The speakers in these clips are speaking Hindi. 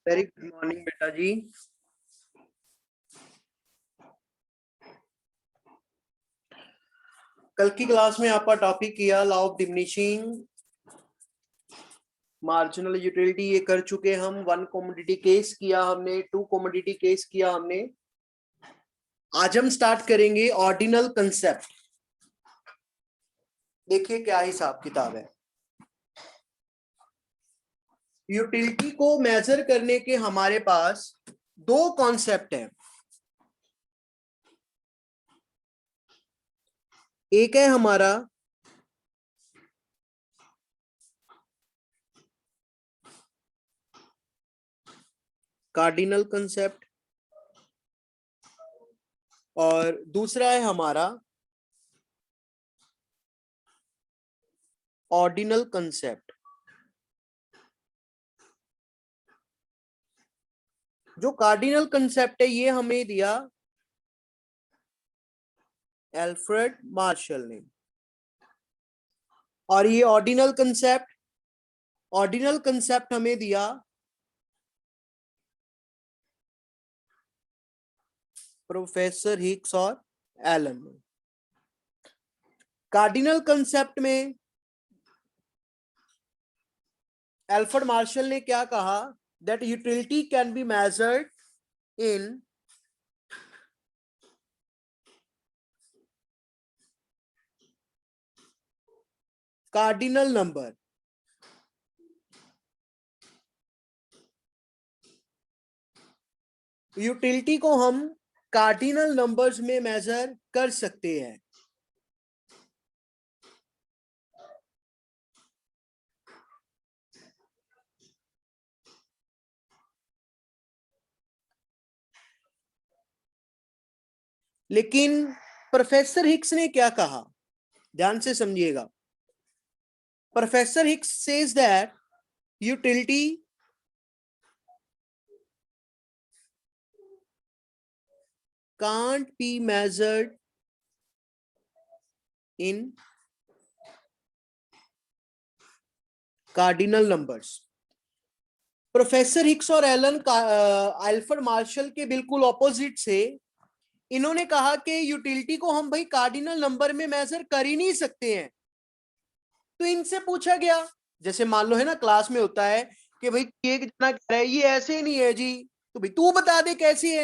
वेरी गुड मॉर्निंग बेटा जी। कल की क्लास में आपका टॉपिक किया law of diminishing marginal utility. ये कर चुके हम। 1 कमोडिटी केस किया हमने, 2 कमोडिटी केस किया हमने। आज हम स्टार्ट करेंगे ऑर्डिनल कंसेप्ट। देखिए क्या हिसाब किताब है। यूटिलिटी को मेजर करने के हमारे पास दो कॉन्सेप्ट हैं। एक है हमारा कार्डिनल कंसेप्ट और दूसरा है हमारा ऑर्डिनल कंसेप्ट। जो कार्डिनल कंसेप्ट है ये हमें दिया एल्फ्रेड मार्शल ने, और ये ऑर्डिनल कंसेप्ट हमें दिया प्रोफेसर हिक्स और एलन ने। कार्डिनल कंसेप्ट में एल्फ्रेड मार्शल ने क्या कहा, that utility can be measured in cardinal number. Utility को हम कार्डिनल नंबर्स में मेजर कर सकते हैं। लेकिन प्रोफेसर हिक्स ने क्या कहा, ध्यान से समझिएगा। Professor Hicks says that utility can't be measured in cardinal numbers। Professor Hicks और एलन एल्फ्रेड मार्शल के बिल्कुल ऑपोजिट से इन्होंने कहा कि यूटिलिटी को हम भाई कार्डिनल नंबर में मेजर कर ही नहीं सकते हैं। तो इनसे पूछा गया, जैसे मान लो है ना क्लास में होता है कि भाई एक जना कह रहा है ये ऐसे नहीं है जी, तो भाई तू बता दे कैसी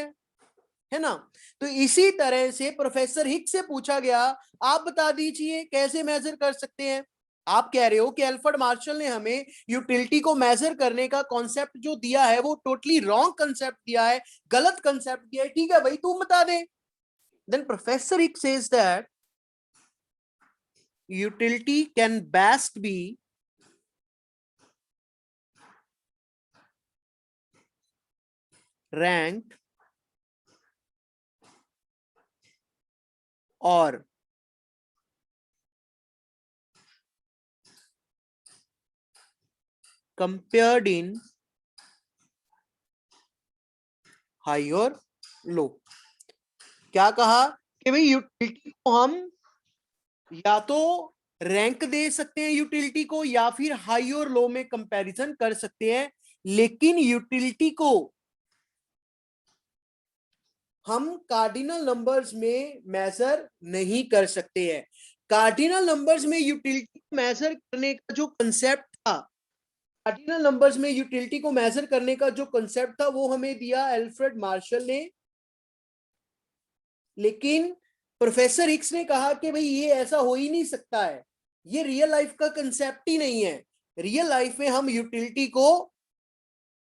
है ना। तो इसी तरह से प्रोफेसर हिक्स से पूछा गया, आप बता दीजिए कैसे मेजर कर सकते हैं। आप कह रहे हो कि एल्फ्रेड मार्शल ने हमें यूटिलिटी को मेजर करने का कॉन्सेप्ट जो दिया है वो टोटली रॉन्ग कॉन्सेप्ट दिया है, गलत कॉन्सेप्ट दिया है। ठीक है भाई तू बता दे। Then professor Hicks says that utility can best be ranked or compared in high और low। क्या कहा कि भाई यूटिलिटी को हम या तो रैंक दे सकते हैं यूटिलिटी को, या फिर हाई और लो में कंपैरिजन कर सकते हैं, लेकिन यूटिलिटी को हम कार्डिनल नंबर्स में मेजर नहीं कर सकते हैं। कार्डिनल नंबर्स में यूटिलिटी को मेजर करने का जो कंसेप्ट था, कार्डिनल नंबर्स में यूटिलिटी को मेजर करने का जो कंसेप्ट था वो हमें दिया एल्फ्रेड मार्शल ने। लेकिन प्रोफेसर हिक्स ने कहा कि भाई ये ऐसा हो ही नहीं सकता है, ये रियल लाइफ का कंसेप्ट ही नहीं है। रियल लाइफ में हम यूटिलिटी को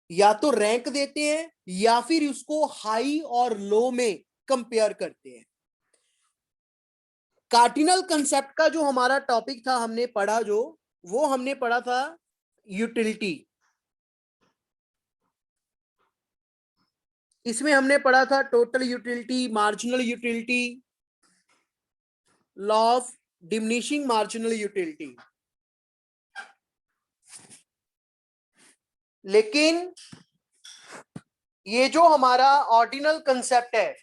या तो रैंक देते हैं या फिर उसको हाई और लो में कंपेयर करते हैं। कार्डिनल कंसेप्ट का जो हमारा टॉपिक था हमने पढ़ा, जो वो हमने पढ़ा था यूटिलिटी। इसमें हमने पढ़ा था total utility, marginal utility, law of diminishing marginal utility. लेकिन ये जो हमारा ऑर्डिनल कंसेप्ट है,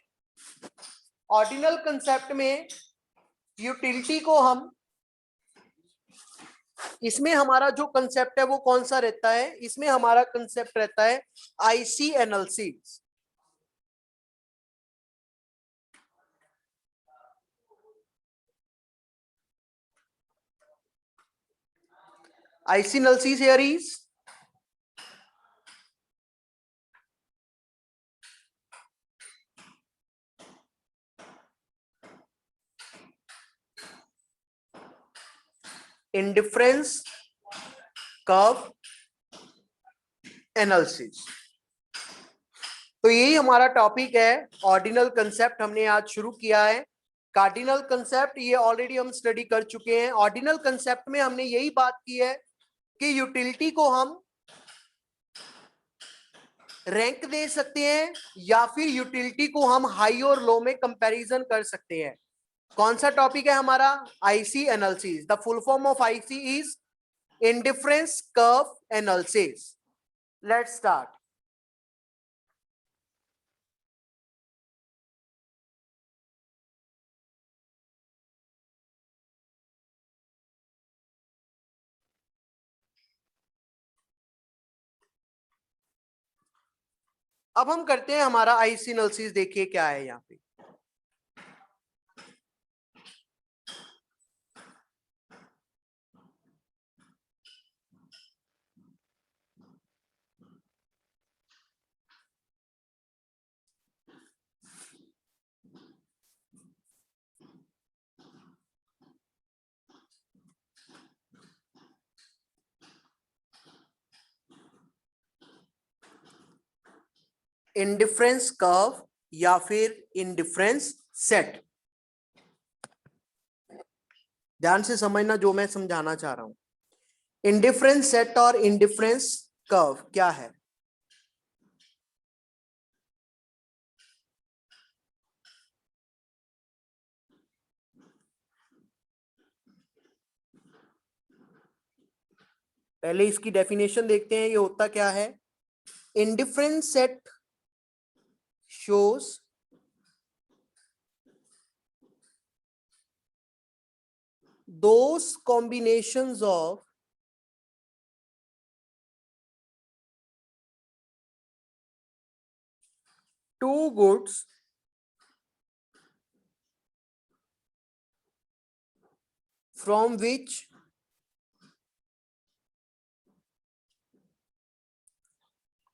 ऑर्डिनल कंसेप्ट में यूटिलिटी को हम इसमें हमारा जो कंसेप्ट है वो कौन सा रहता है? इसमें हमारा कंसेप्ट रहता है IC analysis. IC analysis here is indifference curve analysis. तो यही हमारा टॉपिक है। ऑर्डिनल कंसेप्ट हमने आज शुरू किया है। कार्डिनल कंसेप्ट ये ऑलरेडी हम स्टडी कर चुके हैं। ऑर्डिनल कंसेप्ट में हमने यही बात की है कि यूटिलिटी को हम रैंक दे सकते हैं या फिर यूटिलिटी को हम हाई और लो में कंपैरिजन कर सकते हैं। कौन सा टॉपिक है हमारा? IC analysis. The full form of IC is indifference curve analysis. Let's start. अब हम करते हैं हमारा आईसी एनालिसिस। देखिए क्या है यहाँ पे। इंडिफरेंस कर्व या फिर इंडिफरेंस सेट। ध्यान से समझना जो मैं समझाना चाह रहा हूं। इंडिफरेंस सेट और इंडिफरेंस कर्व क्या है? पहले इसकी डेफिनेशन देखते हैं, ये होता क्या है। Indifference set shows those combinations of two goods from which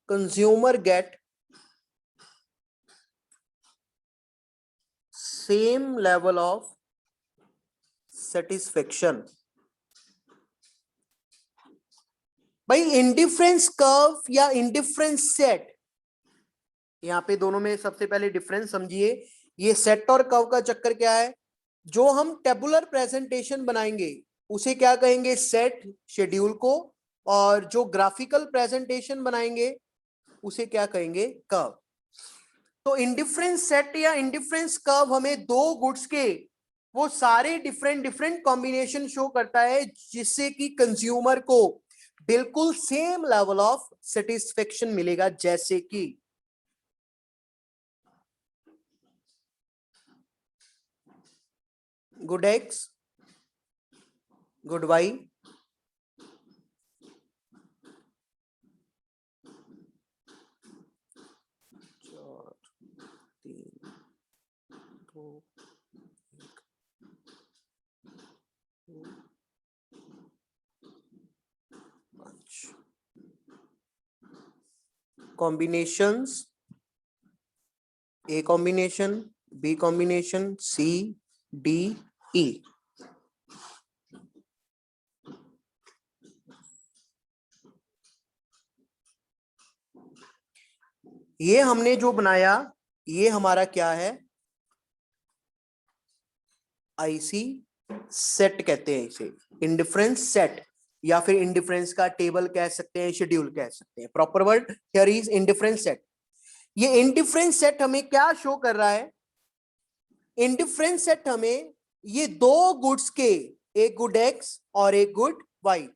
consumer get same level of satisfaction। भाई इंडिफरेंस कर्व या इंडिफरेंस सेट, यहां पे दोनों में सबसे पहले डिफरेंस समझिए। ये सेट और कर्व का चक्कर क्या है? जो हम टेबुलर प्रेजेंटेशन बनाएंगे उसे क्या कहेंगे? सेट, शेड्यूल को। और जो ग्राफिकल प्रेजेंटेशन बनाएंगे उसे क्या कहेंगे? कर्व। तो इंडिफरेंस सेट या इंडिफरेंस कर्व हमें दो गुड्स के वो सारे डिफरेंट डिफरेंट कॉम्बिनेशन शो करता है जिससे कि कंज्यूमर को बिल्कुल सेम लेवल ऑफ सेटिस्फेक्शन मिलेगा। जैसे कि good X, good Y, combinations, A combination, B combination, C, D, E. ये हमने जो बनाया ये हमारा क्या है? आईसी सेट कहते हैं इसे। इंडिफरेंस सेट या फिर इंडिफरेंस का टेबल कह सकते हैं, शेड्यूल कह सकते हैं। Proper word here is indifference set. ये इंडिफरेंस सेट हमें क्या शो कर रहा है? इंडिफरेंस सेट हमें ये दो गुड्स के, एक गुड एक्स और एक गुड वाई,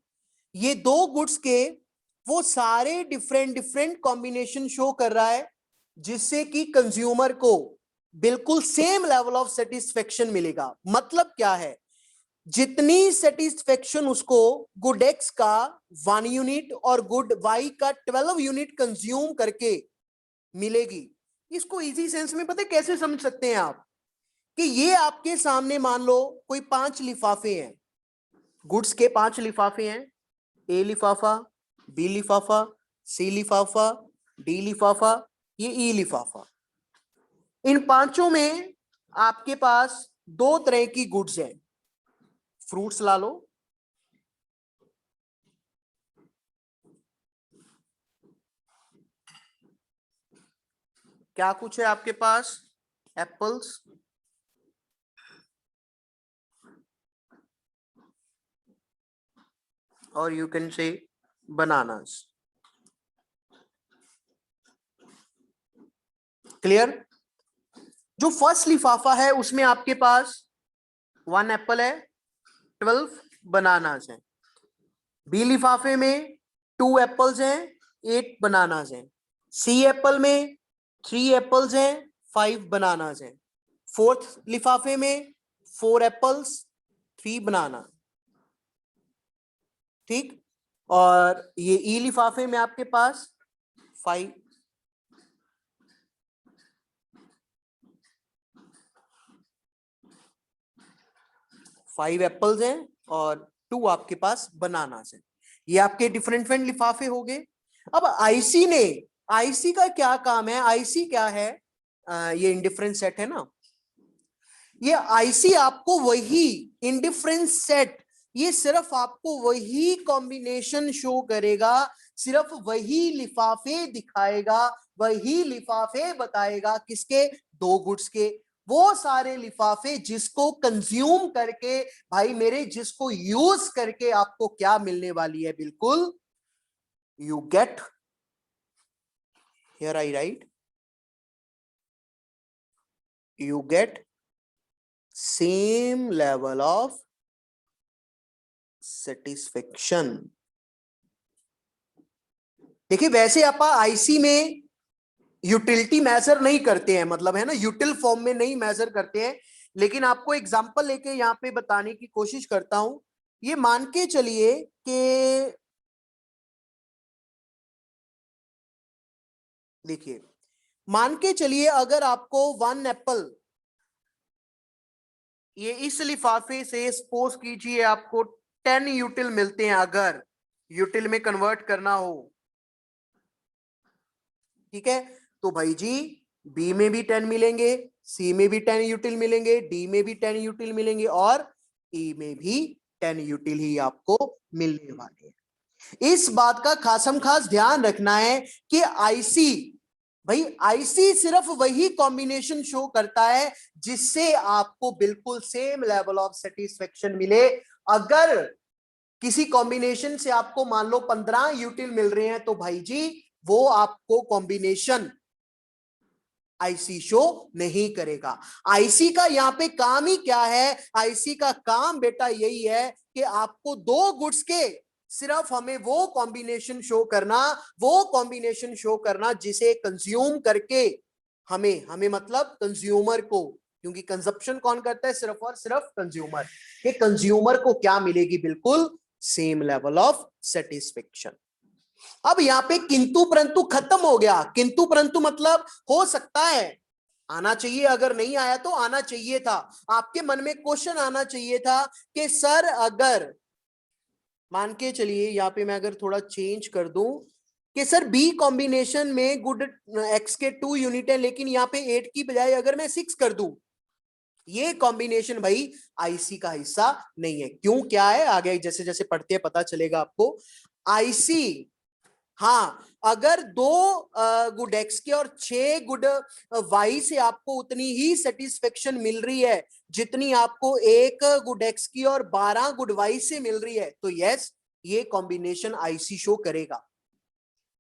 ये दो गुड्स के वो सारे डिफरेंट डिफरेंट कॉम्बिनेशन शो कर रहा है जिससे कि कंज्यूमर को बिल्कुल सेम लेवल ऑफ सेटिस्फेक्शन मिलेगा। मतलब क्या है? जितनी सेटिस्फेक्शन उसको गुड एक्स का 1 यूनिट और गुड वाई का 12 यूनिट कंज्यूम करके मिलेगी। इसको इजी सेंस में पता है कैसे समझ सकते हैं आप, कि ये आपके सामने मान लो कोई 5 लिफाफे हैं, गुड्स के 5 लिफाफे हैं, ए लिफाफा, बी लिफाफा, सी लिफाफा, डी लिफाफा, ये ई लिफाफा। इन पांचों में आपके पास दो तरह की गुड्स हैं। फ्रूट्स ला लो, क्या कुछ है आपके पास, एप्पल्स, और you can say bananas. Clear? जो फर्स्ट लिफाफा है उसमें आपके पास 1 एप्पल है, 12 बनानास है। बी लिफाफे में 2 एप्पल्स हैं, 8 बनानास हैं। सी एप्पल में 3 एप्पल्स हैं, 5 बनानास हैं। फोर्थ लिफाफे में 4 एप्पल्स, 3 बनाना। ठीक, और ये ई लिफाफे में आपके पास 5 एप्पल्स हैं और 2 आपके पास बनानास हैं। ये आपके डिफरेंट डिफरेंट लिफाफे हो गए। अब आईसी ने, आईसी का क्या काम है, आईसी क्या है, ये इंडिफरेंट सेट है ना, ये आईसी आपको वही इंडिफरेंट सेट, ये सिर्फ आपको वही कॉम्बिनेशन शो करेगा, सिर्फ वही लिफाफे दिखाएगा, वही लिफाफे बताएगा, किसके, दो गुड्स के। वो सारे लिफाफे जिसको कंज्यूम करके भाई मेरे, जिसको यूज करके आपको क्या मिलने वाली है, बिल्कुल you get, here I right, you get same level of satisfaction। देखिए वैसे आप आईसी में यूटिलिटी मेजर नहीं करते हैं, मतलब है ना, यूटिल फॉर्म में नहीं मेजर करते हैं, लेकिन आपको एग्जांपल लेके यहां पे बताने की कोशिश करता हूं। ये मान के चलिए कि देखिए, मान के चलिए अगर आपको 1 एप्पल, ये इस लिफाफे से सपोज कीजिए आपको 10 यूटिल मिलते हैं, अगर यूटिल में कन्वर्ट करना हो, ठीक है, तो भाई जी बी में भी 10 मिलेंगे, सी में भी 10 यूटिल मिलेंगे, डी में भी 10 यूटिल मिलेंगे, और ई में भी 10 यूटिल ही आपको मिलने वाले हैं। इस बात का खासम खास ध्यान रखना है कि आईसी, भाई आईसी सिर्फ वही कॉम्बिनेशन शो करता है जिससे आपको बिल्कुल सेम लेवल ऑफ सेटिस्फेक्शन मिले। अगर किसी कॉम्बिनेशन से आपको मान लो 15 यूटिल मिल रहे हैं, तो भाई जी वो आपको कॉम्बिनेशन आईसी शो नहीं करेगा। आईसी का यहां पे काम ही क्या है, आईसी का काम बेटा यही है कि आपको दो गुड्स के सिर्फ हमें वो कॉम्बिनेशन शो करना, वो कॉम्बिनेशन शो करना जिसे कंज्यूम करके हमें, हमें मतलब कंज्यूमर को, क्योंकि कंजप्शन कौन करता है, सिर्फ और सिर्फ कंज्यूमर, कि कंज्यूमर को क्या मिलेगी, बिल्कुल सेम लेवल ऑफ सेटिस्फेक्शन। अब यहां पे किंतु परंतु खत्म हो गया। किंतु परंतु मतलब हो सकता है, आना चाहिए, अगर नहीं आया तो आना चाहिए था, आपके मन में क्वेश्चन आना चाहिए था कि सर अगर मान के चलिए यहां पे मैं अगर थोड़ा चेंज कर दूं कि सर बी कॉम्बिनेशन में गुड एक्स के 2 यूनिट है, लेकिन यहां पे 8 की बजाय अगर मैं 6 कर दूं, ये कॉम्बिनेशन भाई आईसी का हिस्सा नहीं है। क्यों, क्या है, आगे जैसे जैसे पढ़ते हैं पता चलेगा आपको। आईसी, हाँ, अगर 2 गुड एक्स के और 6 गुड वाई से आपको उतनी ही सेटिस्फेक्शन मिल रही है जितनी आपको 1 गुड एक्स की और 12 गुड वाई से मिल रही है, तो यस, ये कॉम्बिनेशन आईसी शो करेगा।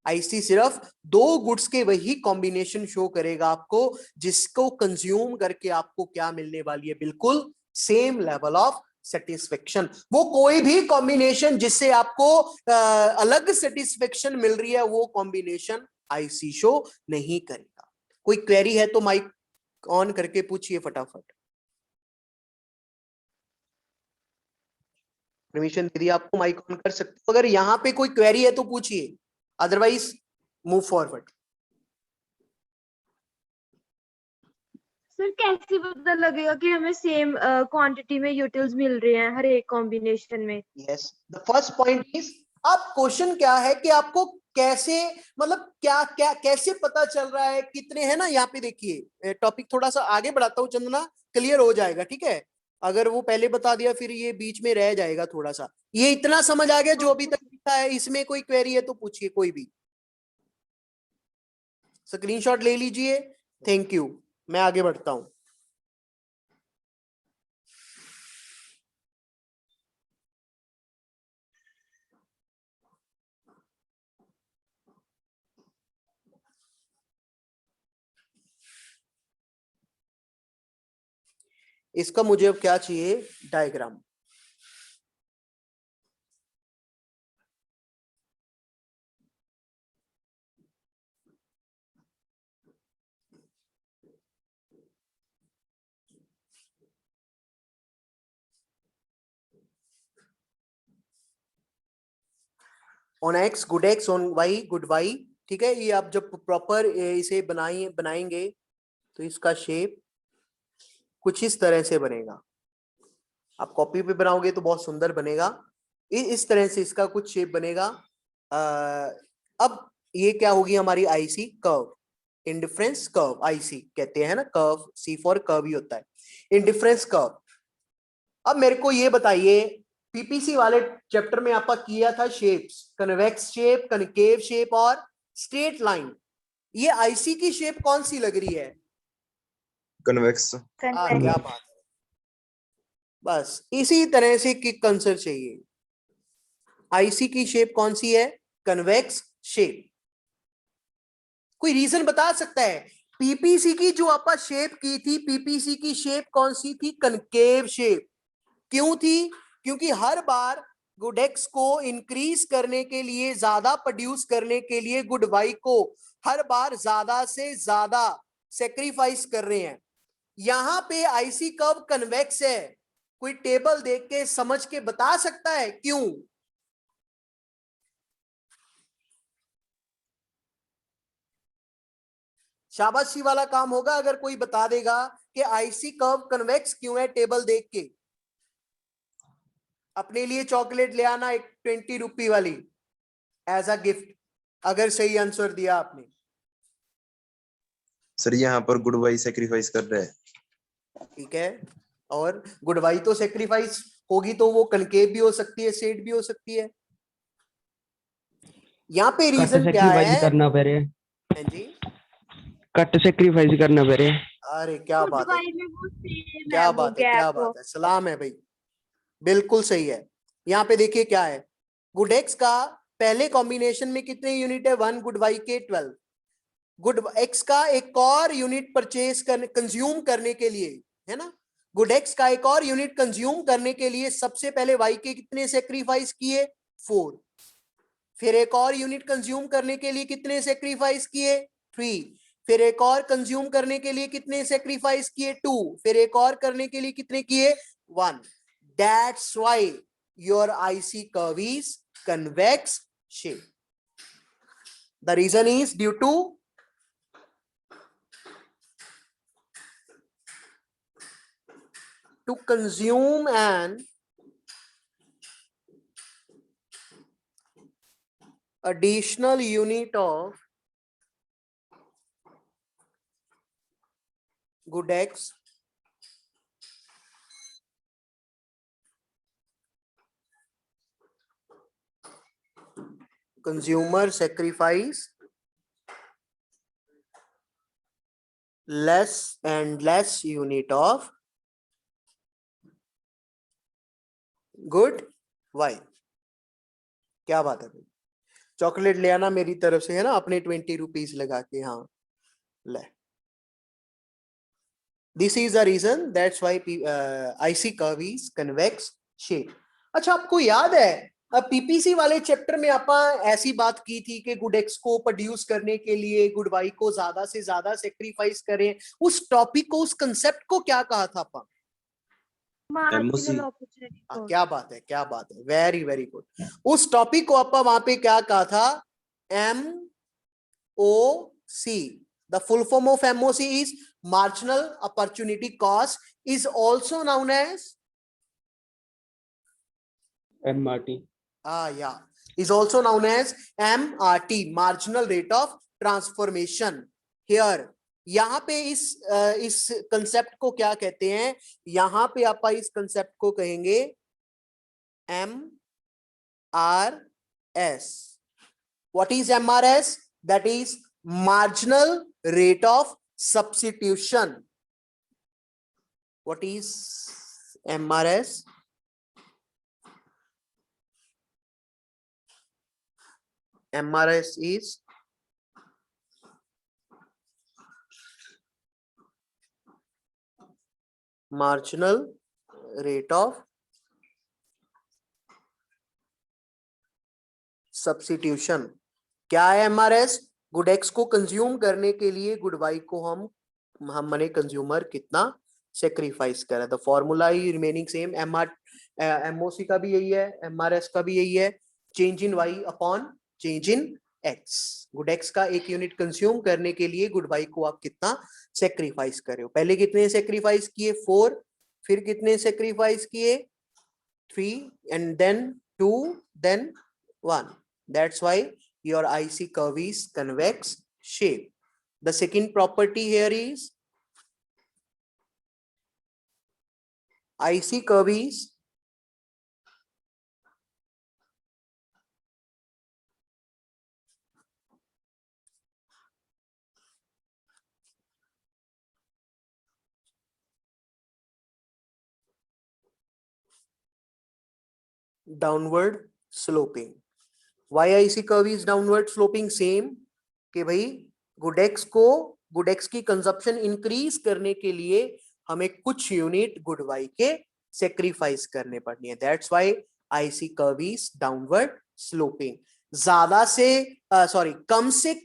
आईसी सिर्फ 2 गुड्स के वही कॉम्बिनेशन शो करेगा आपको जिसको कंज्यूम करके आपको क्या मिलने वाली है, बिल्कुल सेम लेवल ऑफ सेटिस्फेक्शन। वो कोई भी कॉम्बिनेशन जिससे आपको अलग सेटिस्फेक्शन मिल रही है, वो कॉम्बिनेशन आईसी शो नहीं करेगा। कोई क्वेरी है तो माइक ऑन करके पूछिए फटाफट। परमिशन दे दी आपको, माइक ऑन कर सकते हो। अगर यहाँ पे कोई क्वेरी है तो पूछिए, अदरवाइज मूव फॉरवर्ड। सर कैसे पता लगेगा कि हमें सेम क्वांटिटी में यूटिल्स मिल रहे हैं हर एक कॉम्बिनेशन में? Yes, the first point is, अब क्वेश्चन क्या है कि आपको कैसे, मतलब क्या क्या कैसे पता चल रहा है कितने, है ना। यहाँ पे देखिए, टॉपिक थोड़ा सा आगे बढ़ाता हूँ चंदना, क्लियर हो जाएगा, ठीक है। अगर वो पहले बता दिया फिर ये बीच में रह जाएगा थोड़ा सा। ये इतना समझ आ गया जो अभी तक लिखा है, इसमें कोई क्वेरी है तो पूछिए कोई भी। स्क्रीनशॉट ले लीजिए, थैंक यू। मैं आगे बढ़ता हूं। इसका मुझे अब क्या चाहिए, diagram. On X good X, on Y good Y, ठीक है। ये आप जब प्रॉपर इसे बनाएंगे तो इसका शेप कुछ इस तरह से बनेगा। आप कॉपी पे बनाओगे तो बहुत सुंदर बनेगा, इस तरह से इसका कुछ शेप बनेगा। अब ये क्या होगी हमारी IC curve, indifference curve, IC कहते हैं ना, कर्व, सी फॉर कर्व ही होता है, इंडिफरेंस कर्व। अब मेरे को ये बताइए, पीपीसी वाले चैप्टर में आपका किया था shapes, convex shape, concave shape और स्ट्रेट लाइन। ये आईसी की शेप कौन सी लग रही है? कन्वेक्स। क्या बात है, बस इसी तरह से किक आंसर चाहिए। आईसी की शेप कौन सी है? Convex shape. कोई रीजन बता सकता है? पीपीसी की जो आपा शेप की थी, पीपीसी की शेप कौन सी थी? Concave shape. क्यों थी? क्योंकि हर बार गुड एक्स को इंक्रीज करने के लिए, ज्यादा प्रोड्यूस करने के लिए गुड वाई को हर बार ज्यादा से ज्यादा सेक्रीफाइस कर रहे हैं। यहां पे आईसी कर्व कन्वेक्स है। कोई टेबल देख के समझ के बता सकता है क्यों? शाबाशी वाला काम होगा अगर कोई बता देगा कि आईसी कर्व कन्वेक्स क्यों है, टेबल देख के। अपने लिए चॉकलेट ले आना, एक 20 रुपी वाली, एज अ गिफ्ट, अगर सही आंसर दिया आपने। सर यहाँ पर गुड बाई सेक्रीफाइस कर रहे हैं। ठीक है, और गुड वाई तो सेक्रीफाइस होगी तो वो कनकेव भी हो सकती है, सेट भी हो सकती है। यहाँ पे रीजन क्या है? करना पड़े, हाँ जी, कट सेक्रीफाइस करना पड़े। अरे क्या गुड बात है, वाई में वो सेम है, क्या वो बात है, क्या गैप। बात है, सलाम है भाई, बिल्कुल सही है। यहाँ पे देखिए क्या है, गुड एक्स का पहले कॉम्बिनेशन में कितने यूनिट है? 1, गुड वाई के 12। गुड एक्स का एक और यूनिट परचेज करने, कंज्यूम करने के लिए, है ना, गुड एक्स का एक और यूनिट कंज्यूम करने के लिए सबसे पहले वाई के कितने सेक्रीफाइस किए? 4। फिर एक और यूनिट कंज्यूम करने के लिए कितने सेक्रीफाइस किए? 3। फिर एक और कंज्यूम करने के लिए कितने सेक्रीफाइस किए? 2। फिर एक और करने के लिए कितने किए? 1। That's why your IC curve is convex shape. The reason is due to consume an additional unit of good X consumer sacrifice less and less unit of good Y. क्या बात है भाई, चॉकलेट ले आना मेरी तरफ से, है ना, अपने 20 रुपीज लगा के। हाँ ले, this is the reason, that's why IC curve is convex shape. अच्छा, आपको याद है पीपीसी वाले चैप्टर में आपा ऐसी बात की थी कि गुड एक्स को प्रोड्यूस करने के लिए गुड वाई को ज्यादा से ज्यादा सेक्रीफाइस करें। उस टॉपिक को, उस कंसेप्ट को क्या कहा था आपा? मार्जिनल अपॉर्चुनिटी हाँ, कॉस्ट। क्या बात है, क्या बात है, वेरी वेरी गुड। उस टॉपिक को आप वहां पे क्या कहा था? MOC। The full form of MOC is marginal opportunity cost, is also known as MRT. yeah, is also known as MRT, marginal rate of transformation। here यहाँ पे इस कंसेप्ट को क्या कहते हैं? यहाँ पे आप इस कंसेप्ट को कहेंगे MRS। what is MRS? that is marginal rate of substitution। what is MRS? MRS is marginal rate of substitution। क्या है MRS? गुड एक्स को कंज्यूम करने के लिए गुड वाई को हम माने कंज्यूमर कितना सेक्रीफाइस करे। The formula he remaining same. MOC का भी यही है, MRS का भी यही है, change in Y upon change in X. Good X का एक यूनिट कंज्यूम करने के लिए गुड वाई को आप कितना सेक्रीफाइस कर रहे हो। पहले कितने सेक्रीफाइस किए? 4, फिर कितने सेक्रीफाइस किए? 3, and then 2, then 1। that's why your IC curve is convex shape। the second property here is IC curve is downward sloping। why IC curve is downward sloping? same कि भाई गुड एक्स की कंजप्शन इंक्रीज करने के लिए हमें कुछ यूनिट गुड वाई के सेक्रीफाइस करने पड़नी है। That's why IC curve is downward sloping. ज्यादा से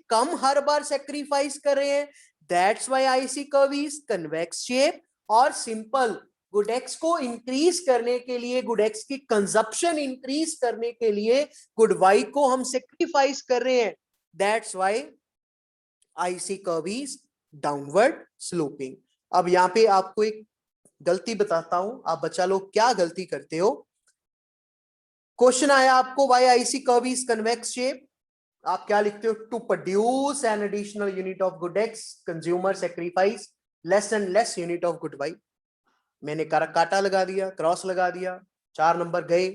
कम हर बार सेक्रीफाइस कर रहे हैं, that's why IC curve is convex shape. और सिंपल, गुड एक्स को इंक्रीज करने के लिए, गुड एक्स की कंजप्शन इंक्रीज करने के लिए गुड वाई को हम सेक्रीफाइस कर रहे हैं, that's why IC curve is downward sloping. अब यहां पे आपको एक गलती बताता हूं, आप बच्चा लोग क्या गलती करते हो। क्वेश्चन आया आपको Y IC curve is convex shape, आप क्या लिखते हो? To produce an additional unit of good X consumer sacrifice less and less unit of good Y. मैंने काटा लगा दिया, क्रॉस लगा दिया, 4 नंबर गए।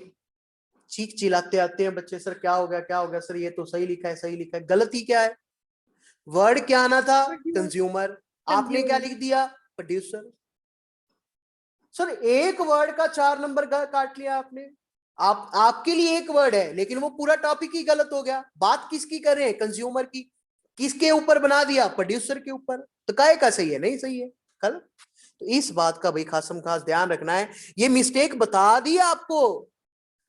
चीख चिल्लाते आते हैं बच्चे, सर क्या हो गया, क्या हो गया सर, ये तो सही लिखा है, सही लिखा है। गलती क्या है? वर्ड क्या आना था? कंज्यूमर। आपने क्या लिख दिया? प्रोड्यूसर। सर एक वर्ड का 4 नंबर काट लिया आपने। आपके लिए एक वर्ड है, लेकिन वो पूरा टॉपिक ही गलत हो गया। बात किसकी कर रहे हैं? कंज्यूमर की। किसके ऊपर बना दिया? प्रोड्यूसर के ऊपर। तो काहे का सही है? नहीं सही है, गलत। तो इस बात का भाई खासम खास ध्यान रखना है। ये मिस्टेक बता दी आपको,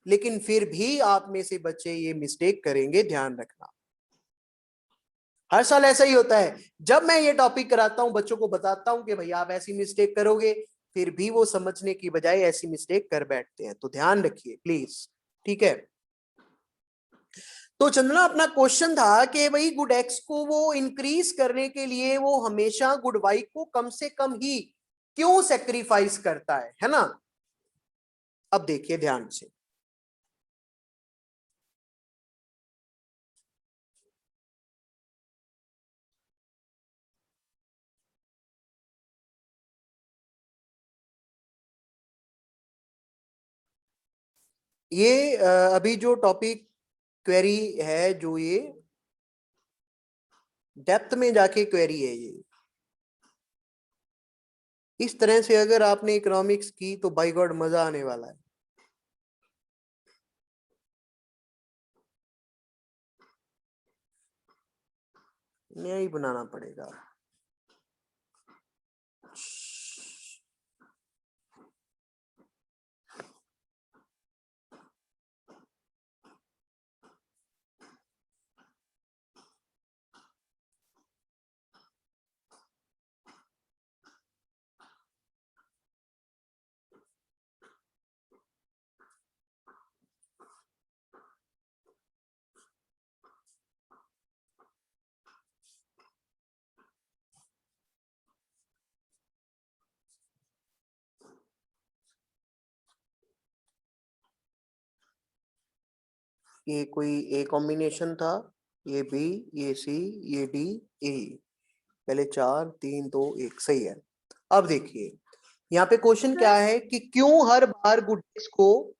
लेकिन फिर भी आप में से बच्चे ये मिस्टेक करेंगे, ध्यान रखना। हर साल ऐसा ही होता है, जब मैं ये टॉपिक कराता हूं बच्चों को बताता हूं कि भाई आप ऐसी मिस्टेक करोगे, फिर भी वो समझने की बजाय ऐसी मिस्टेक कर बैठते हैं। तो ध्यान रखिए प्लीज, ठीक है। तो चंदना, अपना क्वेश्चन था कि भाई गुड एक्स को वो इंक्रीज करने के लिए वो हमेशा गुड वाई को कम से कम ही क्यों सेक्रीफाइस करता है ना? अब देखिए ध्यान से, ये अभी जो टॉपिक क्वेरी है, जो ये डेप्थ में जाके क्वेरी है, ये इस तरह से अगर आपने इकोनॉमिक्स की तो बाय गॉड मजा आने वाला है। नहीं बनाना पड़ेगा। ये कोई ए कॉम्बिनेशन था, ये बी, ये सी, ये डी, ए। पहले 4 3 2 1 सही है। अब देखिए यहाँ पे क्वेश्चन क्या है कि क्यों हर बार गुडेक्स को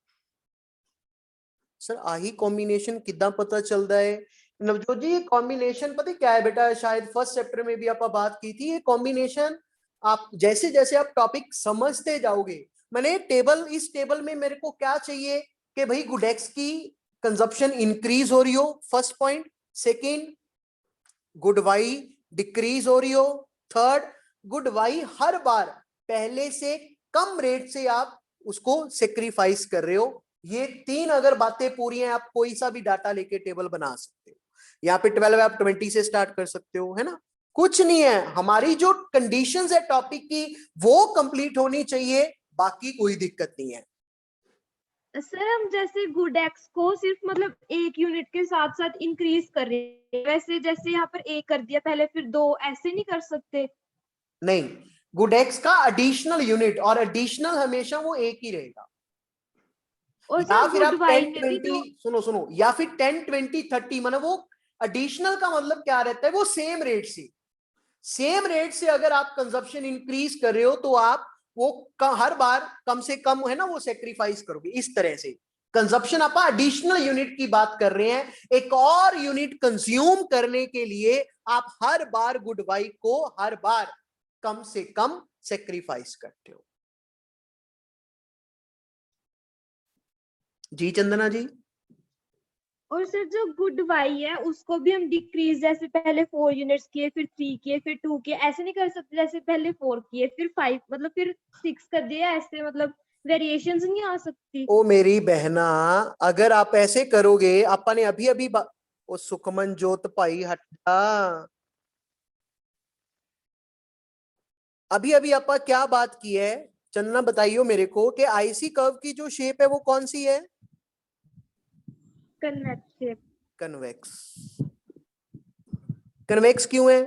सर आही कॉम्बिनेशन कितना पता चलता है नवजोत जी? ये कॉम्बिनेशन पता क्या है बेटा, शायद फर्स्ट चैप्टर में भी आप बात की थी। ये कॉम्बिनेशन आप जैसे जैसे आप टॉपिक समझते जाओगे, मैंने टेबल, इस टेबल में मेरे को क्या चाहिए कि भाई गुडेक्स की कंजप्शन इंक्रीज हो रही हो, first point. Second, good Y decrease हो रही हो। थर्ड, गुड वाई हर बार पहले से कम रेट से आप उसको सेक्रीफाइस कर रहे हो। ये 3 अगर बातें पूरी हैं, आप कोई सा भी डाटा लेके टेबल बना सकते हो। यहाँ पे 12 आप 20 से स्टार्ट कर सकते हो, है ना? कुछ नहीं है, हमारी जो कंडीशंस है टॉपिक की वो कंप्लीट होनी चाहिए, बाकी कोई दिक्कत नहीं है। सर हम जैसे गुडेक्स को सिर्फ मतलब 1 यूनिट के साथ साथ इंक्रीज कर रहे हैं, वैसे जैसे यहाँ पर 1 कर दिया पहले फिर 2, ऐसे नहीं कर सकते? नहीं, गुडेक्स का एडिशनल यूनिट, और एडिशनल हमेशा वो एक ही रहेगा। और या सर फिर आप गुड वाई 10 में भी 20 सुनो सुनो, या फिर 10 20 30, मतलब वो एडिशनल का मतलब क्या रहता है, वो सेम रेट से अगर आप कंजप्शन इंक्रीज कर रहे हो तो आप वो हर बार कम से कम है ना वो सेक्रीफाइस करोगे। इस तरह से कंजप्शन, आप एडिशनल यूनिट की बात कर रहे हैं, एक और यूनिट कंज्यूम करने के लिए आप हर बार गुड वाई को हर बार कम से कम सेक्रीफाइस करते हो। जी चंदना जी। और सर जो गुड वाई है उसको भी हम डिक्रीज, जैसे पहले 4 यूनिट्स किए फिर 3 किए फिर 2 किए, ऐसे नहीं कर सकते जैसे पहले 4 किए फिर 5 मतलब फिर 6 कर दिया, ऐसे मतलब वेरिएशंस नहीं आ सकती? ओ मेरी बहना, अगर आप ऐसे करोगे, आपा ने अभी अभी ओ सुखमन जोत भाई हटा, अभी अभी आपा क्या बात की है? चंदना बताइयो मेरे को कि आईसी कर्व की जो शेप है वो कौन सी है? Convex shape. कन्वेक्स। कन्वेक्स क्यों है?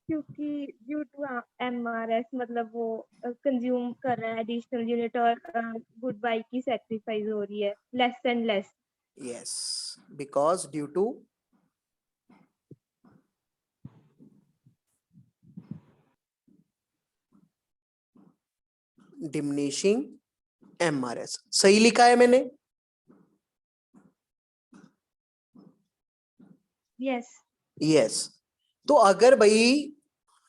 क्योंकि ड्यू टू एमआरएस मतलब वो कंज्यूम कर रहा है एडिशनल यूनिट, और गुड बाई की सेक्रीफाइस हो रही है less and less. Yes, because due to diminishing MRS. सही लिखा है मैंने? यस। यस। तो अगर भाई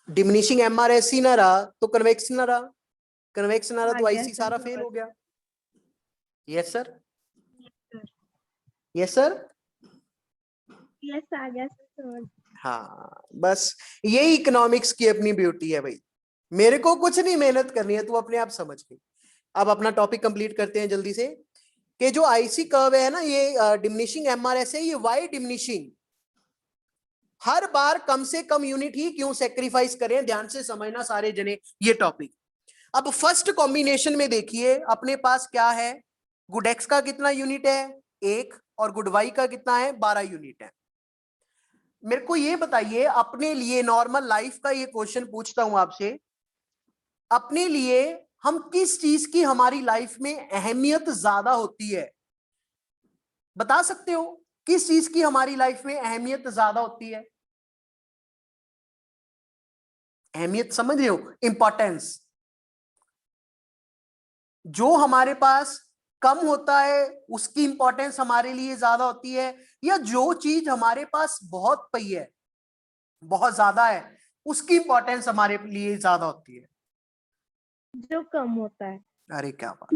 डिमिनिशिंग एमआरएस ही ना रहा तो कन्वेक्स ना रहा, कन्वेक्स ना रहा आ तो गया आईसी सर सारा फेल समझ। हो गया। Yes sir, yes sir. Yes आ गया सर समझ। हाँ, बस यही इकोनॉमिक्स की अपनी ब्यूटी है भाई, मेरे को कुछ नहीं मेहनत करनी है, तू अपने आप समझ गई। अब अपना टॉपिक कंप्लीट करते हैं जल्दी से, कि जो आईसी कर्व है ना, ये डिमिनिशिंग एमआरएस है, ये वाई डिमिनिशिंग, हर बार कम से कम यूनिट ही क्यों सेक्रीफाइस करें, ध्यान से समझना सारे जने ये टॉपिक। अब फर्स्ट कॉम्बिनेशन में देखिए अपने पास क्या है, गुडेक्स का कितना यूनिट है 1, और गुडवाई का कितना है 12 यूनिट है। मेरे को ये बताइए अपने लिए, नॉर्मल लाइफ का ये क्वेश्चन पूछता हूं आपसे, अपने लिए हम किस चीज की हमारी लाइफ में अहमियत ज्यादा होती है? बता सकते हो किस चीज की हमारी लाइफ में अहमियत ज्यादा होती है? अहमियत समझ रहे हो, इंपॉर्टेंस। जो हमारे पास कम होता है उसकी इंपॉर्टेंस हमारे लिए ज्यादा होती है, या जो चीज हमारे पास बहुत पई है, बहुत ज्यादा है, उसकी इंपॉर्टेंस हमारे लिए ज्यादा होती है? जो कम होता है। अरे क्या बात,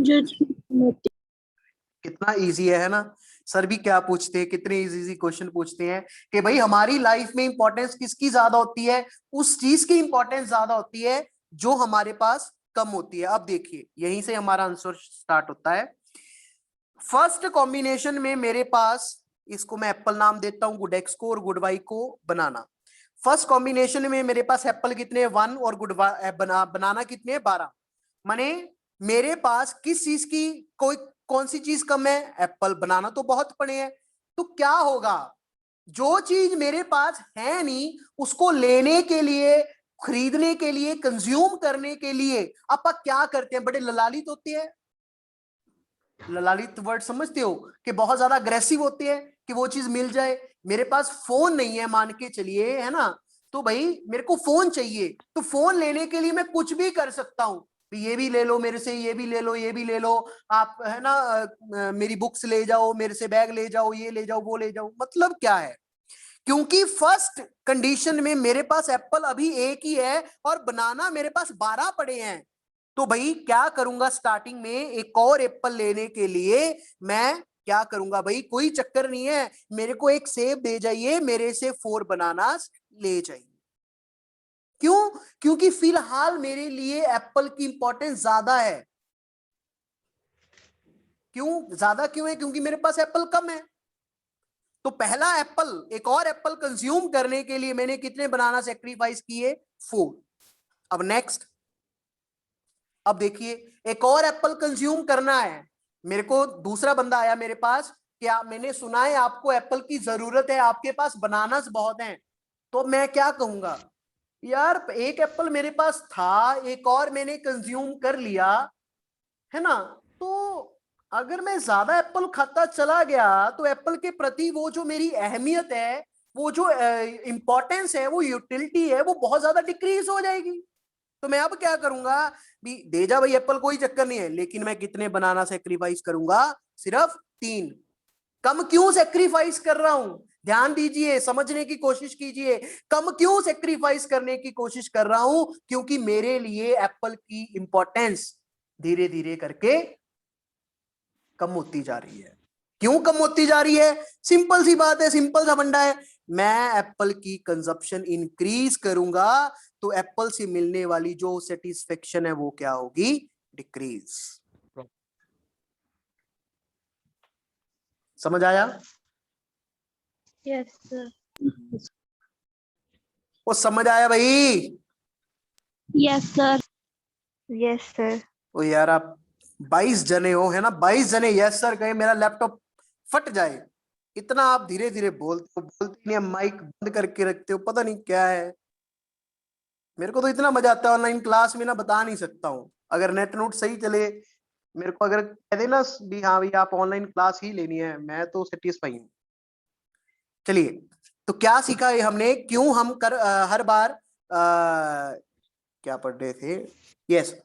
कितना इजी है ना? सर भी क्या पूछते हैं, कितने इजी इजी क्वेश्चन पूछते हैं कि भाई हमारी लाइफ में इंपॉर्टेंस किसकी ज्यादा होती है, उस चीज की इंपॉर्टेंस ज्यादा होती है जो हमारे पास कम होती है। अब देखिए यहीं से हमारा आंसर स्टार्ट होता है। फर्स्ट कॉम्बिनेशन में मेरे पास, इसको मैं एप्पल नाम देता हूं, गुड एक्स को और गुड वाई को बनाना। फर्स्ट कॉम्बिनेशन में मेरे पास एप्पल कितने 1 और गुड बनाना कितने 12। माने मेरे पास किस चीज की कोई कौन सी चीज कम है? एप्पल। बनाना तो बहुत पड़े हैं, तो क्या होगा, जो चीज मेरे पास है नहीं उसको लेने के लिए, खरीदने के लिए, कंज्यूम करने के लिए आप क्या करते हैं? बड़े ललालित होते हैं, ललालित वर्ड समझते हो कि बहुत ज्यादा अग्रेसिव होते हैं कि वो चीज मिल जाए। मेरे पास फोन नहीं है मान के चलिए, है ना, तो भाई मेरे को फोन चाहिए, तो फोन लेने के लिए मैं कुछ भी कर सकता हूँ, ये भी ले लो मेरे से, ये भी ले लो, ये भी ले लो, आप है ना मेरी बुक्स ले जाओ, मेरे से बैग ले जाओ, ये ले जाओ, वो ले जाओ। मतलब क्या है, क्योंकि फर्स्ट कंडीशन में मेरे पास एप्पल अभी एक ही है और बनाना मेरे पास 12 पड़े हैं, तो भाई क्या करूंगा, स्टार्टिंग में एक और एप्पल लेने के लिए मैं क्या करूंगा, भाई कोई चक्कर नहीं है, मेरे को एक सेब दे जाइए, मेरे से 4 बनाना ले जाइए। क्यों? क्योंकि फिलहाल मेरे लिए एप्पल की इंपॉर्टेंस ज्यादा है। क्यों ज्यादा क्यों है? क्योंकि मेरे पास एप्पल कम है। तो पहला एप्पल, एक और एप्पल कंज्यूम करने के लिए मैंने कितने बनाना सेक्रीफाइस किए? 4। अब नेक्स्ट, अब देखिए एक और एप्पल कंज्यूम करना है, मेरे को दूसरा बंदा आया मेरे पास, क्या मैंने सुना है आपको एप्पल की जरूरत है, आपके पास बनानास बहुत हैं। तो मैं क्या कहूंगा, यार एक एप्पल मेरे पास था, एक और मैंने कंज्यूम कर लिया, है ना, तो अगर मैं ज्यादा एप्पल खाता चला गया तो एप्पल के प्रति वो जो मेरी अहमियत है, वो जो इंपॉर्टेंस है, वो यूटिलिटी है, वो बहुत ज्यादा डिक्रीज हो जाएगी। तो मैं अब क्या करूंगा, भी दे जा भाई एप्पल, कोई चक्कर नहीं है, लेकिन मैं कितने बनाना सेक्रीफाइस करूंगा? सिर्फ 3। कम क्यों सेक्रीफाइस कर रहा हूं? ध्यान दीजिए, समझने की कोशिश कीजिए, कम क्यों सेक्रीफाइस करने की कोशिश कर रहा हूं? क्योंकि मेरे लिए एप्पल की इंपॉर्टेंस धीरे धीरे करके कम होती जा रही है। क्यों कम होती जा रही है? सिंपल सी बात है, सिंपल सा फंडा है, मैं एप्पल की कंजप्शन इंक्रीज करूंगा तो एप्पल से मिलने वाली जो सेटिस्फेक्शन है वो क्या होगी? डिक्रीज। समझ आया? Yes sir. वो समझ आया भाई? Yes sir. Yes sir. ओ यार आप 22 जने हो, है ना, 22 जने यस सर कहे, मेरा लैपटॉप फट जाए। इतना आप धीरे धीरे बोलते नहीं, माइक बंद करके रखते हो, पता नहीं क्या है। मेरे को तो इतना मजा आता है ऑनलाइन क्लास में ना, बता नहीं सकता हूँ। अगर नेट नोट सही चले, मेरे को अगर कह देना भी हाँ भैया आप ऑनलाइन क्लास ही लेनी है, मैं तो सेटिस्फाई हूँ। चलिए, तो क्या सीखा है हमने? क्यों हम हर बार क्या पढ़ रहे थे? यस,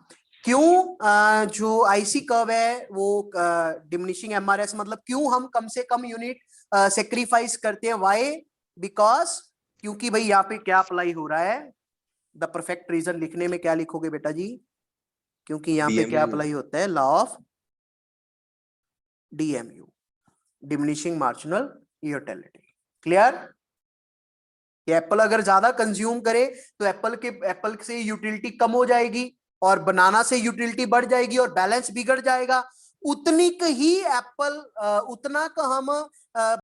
क्यों जो आईसी कर्व है वो डिमिनिशिंग एमआरएस, मतलब क्यों हम कम से कम यूनिट सेक्रीफाइस करते हैं? व्हाई? बिकॉज, क्योंकि भाई यहाँ पे क्या अप्लाई हो रहा है? द परफेक्ट रीजन लिखने में क्या लिखोगे बेटा जी? क्योंकि यहाँ पे क्या अप्लाई होता है? Law of DMU, diminishing marginal utility. Clear? कि एप्पल अगर ज्यादा कंज्यूम करे तो एप्पल से यूटिलिटी कम हो जाएगी और बनाना से यूटिलिटी बढ़ जाएगी और बैलेंस बिगड़ जाएगा। उतनी ही एप्पल उतना का हम